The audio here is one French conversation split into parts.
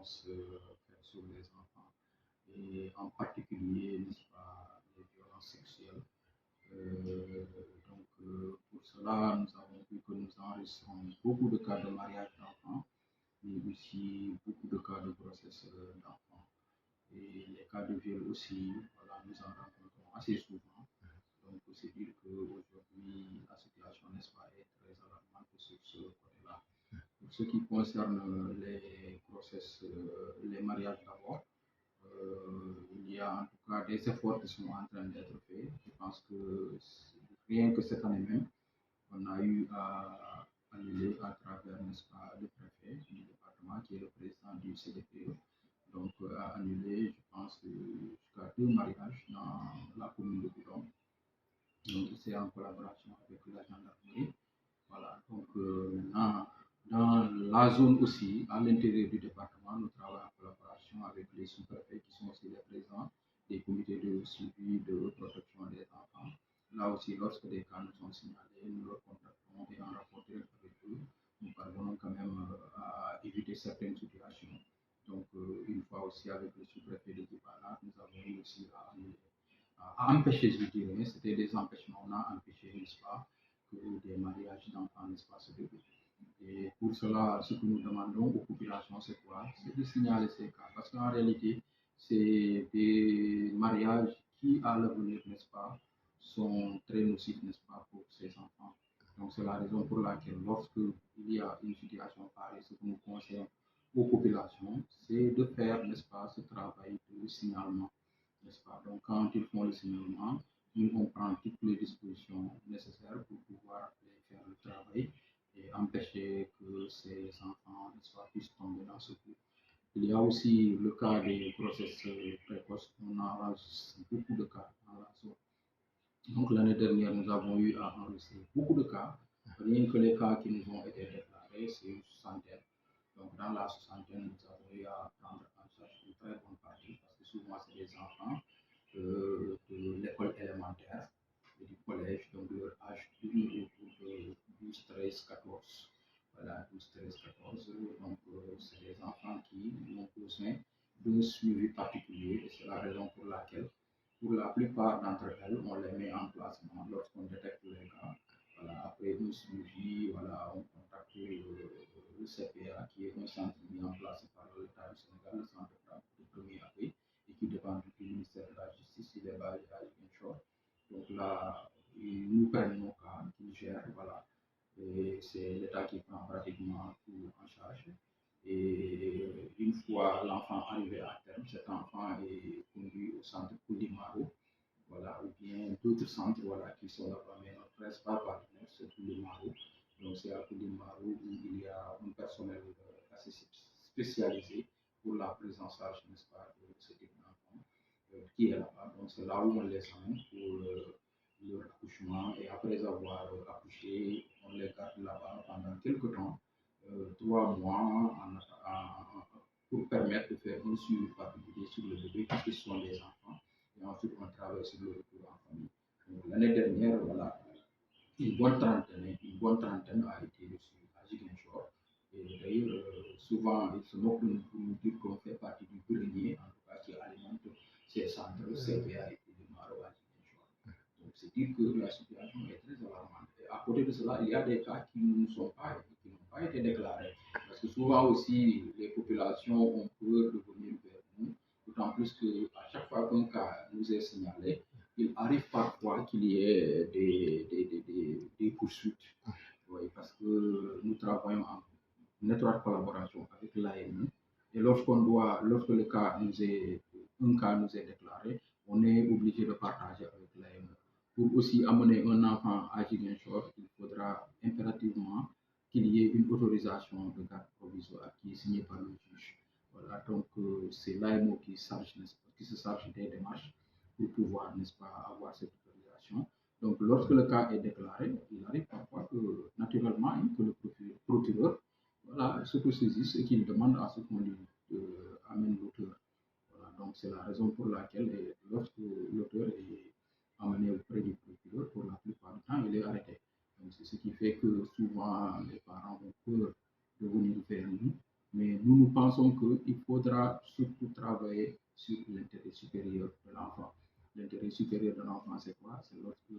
violences faites sur les enfants, et en particulier, n'est-ce pas, les violences sexuelles. Pour cela, nous avons vu que nous enregistrons beaucoup de cas de mariage d'enfants, mais aussi beaucoup de cas de grossesse d'enfants. Et les cas de viol aussi, voilà, nous en rencontrons assez souvent. Donc, c'est dire qu'aujourd'hui, la situation, n'est-ce pas, est très alarmante sur ce côté-là. Pour ce qui concerne les grossesses, les mariages d'abord, il y a en tout cas des efforts qui sont en train d'être faits. Je pense que rien que cette année même, on a eu à annuler à travers, n'est-ce pas, le préfet du département qui est le président du CDPE. Donc, à annuler, je pense, jusqu'à 2 mariages dans la commune de Boudon. Donc, c'est en collaboration avec la gendarmerie. Voilà, donc maintenant, dans la zone aussi, à l'intérieur du département, nous travaillons en collaboration avec les sous-préfets qui sont aussi les présidents des comités de suivi de protection des enfants. Là aussi, lorsque des cas nous sont signalés, nous leur contactons et en rapportant avec eux, nous parvenons quand même à éviter certaines situations. Donc, une fois aussi avec le sous-préfet de Dibala, nous avons réussi à empêcher, je dirais, c'était des empêchements, on a empêché, n'est-ce pas, que des mariages d'enfants, n'est-ce pas, se déroulent. Et pour cela, ce que nous demandons aux populations, c'est quoi? C'est de signaler ces cas. Parce qu'en réalité, c'est des mariages qui, à l'avenir, n'est-ce pas, sont très nocifs, n'est-ce pas, pour ces enfants. Donc, c'est la raison pour laquelle, lorsqu'il y a une situation pareille, ce que nous conseillons aux populations, c'est de faire, n'est-ce pas, ce travail de signalement, n'est-ce pas. Donc, quand ils font le signalement, nous, on prend toutes les dispositions nécessaires pour pouvoir faire le travail et empêcher que ces enfants, n'est-ce pas, puissent tomber dans ce coup. Il y a aussi le cas des grossesses précoces. On a enregistré beaucoup de cas dans la zone. Donc, l'année dernière, nous avons eu à enregistrer beaucoup de cas. Rien que les cas qui nous ont été déclarés, c'est une soixantaine. Donc, dans la soixantaine, nous avons eu à prendre en charge une très bonne partie, parce que souvent, c'est des enfants de l'école élémentaire et du collège, donc leur âge tourne autour de 12, 13, 14. Voilà, 12, 13, 14. Donc, c'est des enfants qui ont besoin d'un suivi particulier, et c'est la raison pour laquelle, pour la plupart d'entre elles, on les met en placement lorsqu'on détecte les cas. Voilà, après un suivi, voilà, on contacte le CPA, qui est un centre mis en place par l'État du Sénégal, le centre de premier appui, et qui dépend du ministère de la Justice, il est basé à Ziguinchor. Donc là, ils nous prennent nos cas, qu'ils gèrent, voilà. Et c'est l'État qui prend pratiquement tout en charge. Et une fois l'enfant arrivé à terme, cet enfant est conduit au centre Koulimaro, voilà, ou bien d'autres centres, voilà, qui sont là-bas, mais notre principal partenaire, c'est Koulimaro. Donc, c'est à Koulimaro où il y a un personnel assez spécialisé pour la prise en charge, n'est-ce pas, de ce type d'enfant qui est là-bas. Donc, c'est là où on les amène pour leur accouchement, et après avoir accouché, on les garde là-bas pendant quelques temps, 3 mois, pour permettre de faire un suivi particulier sur le bébé, puisque ce sont des enfants, et ensuite on travaille sur le retour en famille. L'année dernière, voilà, une bonne trentaine a été reçue à Ziguinchor. Et d'ailleurs, souvent, ils se moquent de nous pour nous dire qu'on fait partie du grenier, en tout cas, qui alimente ces centres CPA et de Maro à Ziguinchor. Donc, c'est dire que la situation est très alarmante. Et à côté de cela, il y a des cas qui n'ont pas été déclarés. Parce que souvent aussi, les populations ont peur de venir vers nous, d'autant plus qu'à chaque fois qu'un cas nous est signalé, il arrive parfois qu'il y ait des poursuites. Oui, parce que nous travaillons en étroite collaboration avec l'AME. Et lorsque un cas nous est déclaré, on est obligé de partager avec l'AME. Pour aussi amener un enfant à Ziguinchor, il faudra impérativement qu'il y ait une autorisation de garde provisoire qui est signée par le juge. Voilà, donc c'est l'AMO qui se charge des démarches pour pouvoir, n'est-ce pas, avoir cette autorisation. Donc, lorsque le cas est déclaré, il arrive parfois que, naturellement, que le procureur, voilà, s'autosaisisse et qu'il demande à ce qu'on lui amène l'auteur. Voilà, donc c'est la raison pour laquelle, lorsque l'auteur est amené auprès du procureur, pour la plupart du temps, il est arrêté. Donc, c'est ce qui fait que souvent, les parents ont peur de venir vers nous, Mais nous pensons qu'il faudra surtout travailler sur l'intérêt supérieur de l'enfant. L'intérêt supérieur de l'enfant, c'est quoi? C'est lorsque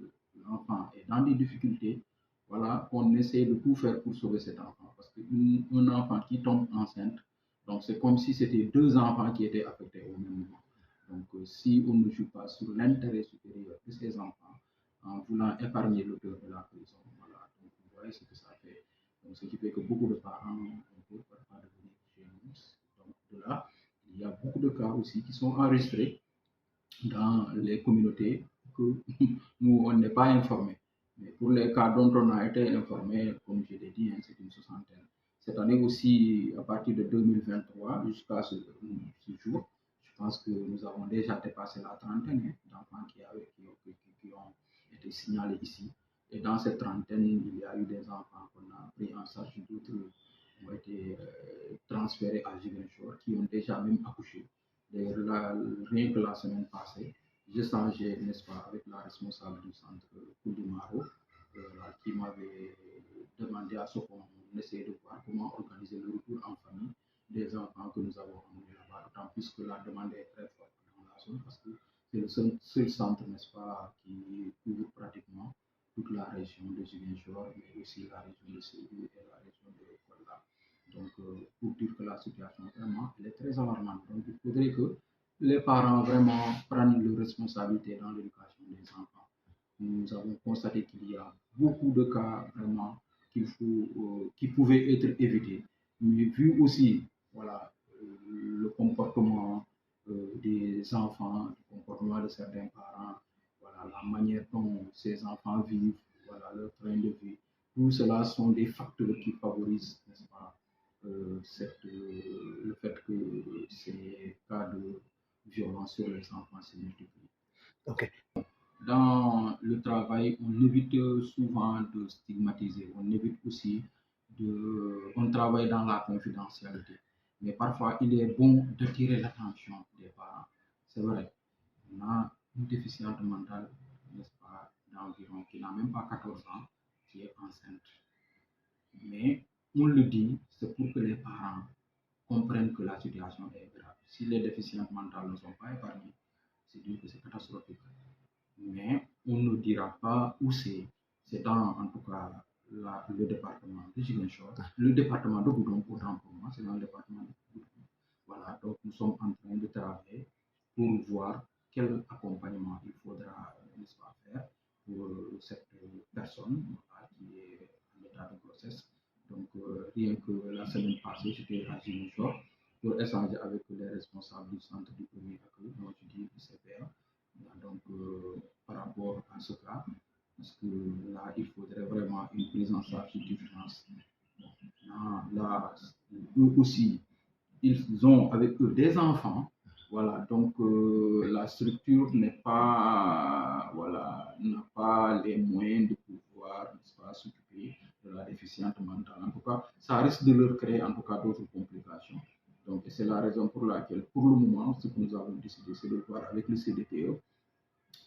l'enfant est dans des difficultés, voilà, qu'on essaie de tout faire pour sauver cet enfant. Parce qu'un enfant qui tombe enceinte, donc c'est comme si c'était deux enfants qui étaient affectés au même moment. Donc, si on ne joue pas sur l'intérêt supérieur de ces enfants, en voulant épargner l'auteur de la prison, voilà, donc vous voyez ce que ça fait. Donc, ce qui fait que beaucoup de parents ne peuvent pas devenir chez nous. Donc, de là, il y a beaucoup de cas aussi qui sont enregistrés dans les communautés que nous, on n'est pas informés. Mais pour les cas dont on a été informé, comme je l'ai dit, hein, c'est une soixantaine. Cette année aussi, à partir de 2023 jusqu'à ce jour, je pense que nous avons déjà dépassé la trentaine d'enfants qui ont été signalés ici. Et dans cette trentaine, il y a eu des enfants qu'on a pris en charge, d'autres ont été transférés à Ziguinchor, qui ont déjà même accouché. D'ailleurs, rien que la semaine passée, j'ai changé, n'est-ce pas, avec la responsable du centre Koudimaro, qui m'avait demandé à ce qu'on essaie de voir comment organiser le retour en famille des enfants que nous avons emmenés là-bas, d'autant plus que la demande est très forte dans la zone, parce que c'est le seul centre, n'est-ce pas, qui couvre pratiquement toute la région de Ziguinchor, mais aussi la région de Sédhiou et la région de Kolda. Donc, pour dire que la situation, vraiment, elle est très alarmante. Donc, il faudrait que les parents vraiment prennent leurs responsabilités dans l'éducation des enfants. Nous avons constaté qu'il y a beaucoup de cas vraiment qui pouvaient être évités. Mais vu aussi, voilà, le comportement des enfants, le comportement de certains parents, voilà, la manière dont ces enfants vivent, voilà, leur train de vie, tout cela sont des facteurs qui favorisent, n'est-ce pas, le fait que ces cas de violence sur les enfants se multiplient. Ok. Dans le travail, on évite souvent de stigmatiser, on évite aussi on travaille dans la confidentialité. Mais parfois, il est bon d'attirer l'attention des parents. C'est vrai, on a une déficiente mentale, n'est-ce pas, d'environ, qui n'a même pas 14 ans, qui est enceinte. Mais on le dit, c'est pour que les parents comprennent que la situation est grave. Si les déficiences mentales ne sont pas épargnées, c'est dire que c'est catastrophique. Mais on ne dira pas où c'est. C'est dans, en tout cas, le département de Ziguinchor, le département de Goudon, autant pour moi, c'est dans le département de Goudon. Voilà, donc nous sommes en train de travailler pour voir quel accompagnement il faudra, n'est-ce pas, faire pour cette personne voilà, qui est en état de grossesse. Donc, rien que la semaine passée, j'étais à Ziguinchor pour échanger avec les responsables du centre du premier accueil, donc je dis du CPA. Donc, par rapport à ce cas, parce que là, il faudrait vraiment une prise en charge d'urgence. Là, eux aussi, ils ont avec eux des enfants. Voilà, donc la structure n'est pas, voilà, n'a pas les moyens de pouvoir, n'est-ce pas, s'occuper de la déficiente mentale. En tout cas, ça risque de leur créer en tout cas d'autres complications. Donc, c'est la raison pour laquelle, pour le moment, ce que nous avons décidé, c'est de voir avec le CDTE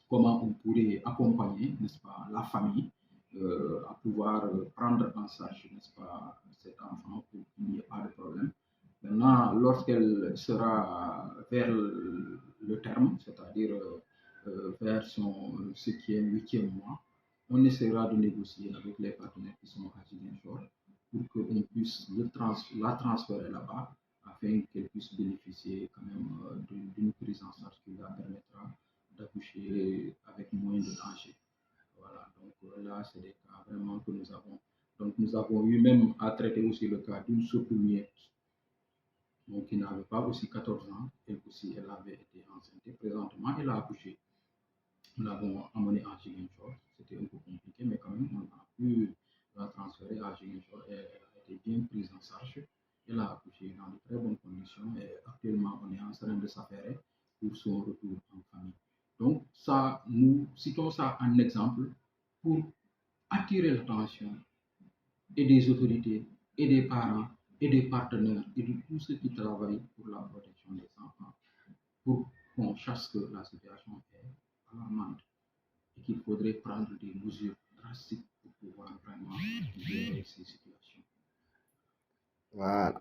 comment on pourrait accompagner, n'est-ce pas, la famille à pouvoir prendre en charge, n'est-ce pas, cet enfant pour qu'il n'y ait pas de problème. Maintenant, lorsqu'elle sera vers le terme, c'est-à-dire vers son 7e, 8e mois, on essaiera de négocier avec les partenaires qui sont à Ziguinchor pour qu'on puisse la transférer là-bas afin qu'elle puisse bénéficier quand même d'une prise en charge qui la permettra d'accoucher avec moins de danger. Voilà, donc là, c'est des cas vraiment que nous avons. Donc nous avons eu même à traiter aussi le cas d'une sourd-muette donc, qui n'avait pas aussi 14 ans, elle aussi, elle avait été enceinte. Présentement, elle a accouché. Nous l'avons amenée à Ziguinchor. C'était un peu compliqué, mais quand même, on a pu la transférer à Ziguinchor. Elle a été bien prise en charge. Elle a accouché dans de très bonnes conditions. Et actuellement, on est en train de s'affairer pour son retour en famille. Donc, ça, nous citons ça en exemple pour attirer l'attention et des autorités, et des parents, et des partenaires, et de tous ceux qui travaillent pour la protection des enfants, pour qu'on sache que la situation est alarmante et qu'il faudrait prendre des mesures drastiques pour pouvoir vraiment gérer ces situations. Voilà.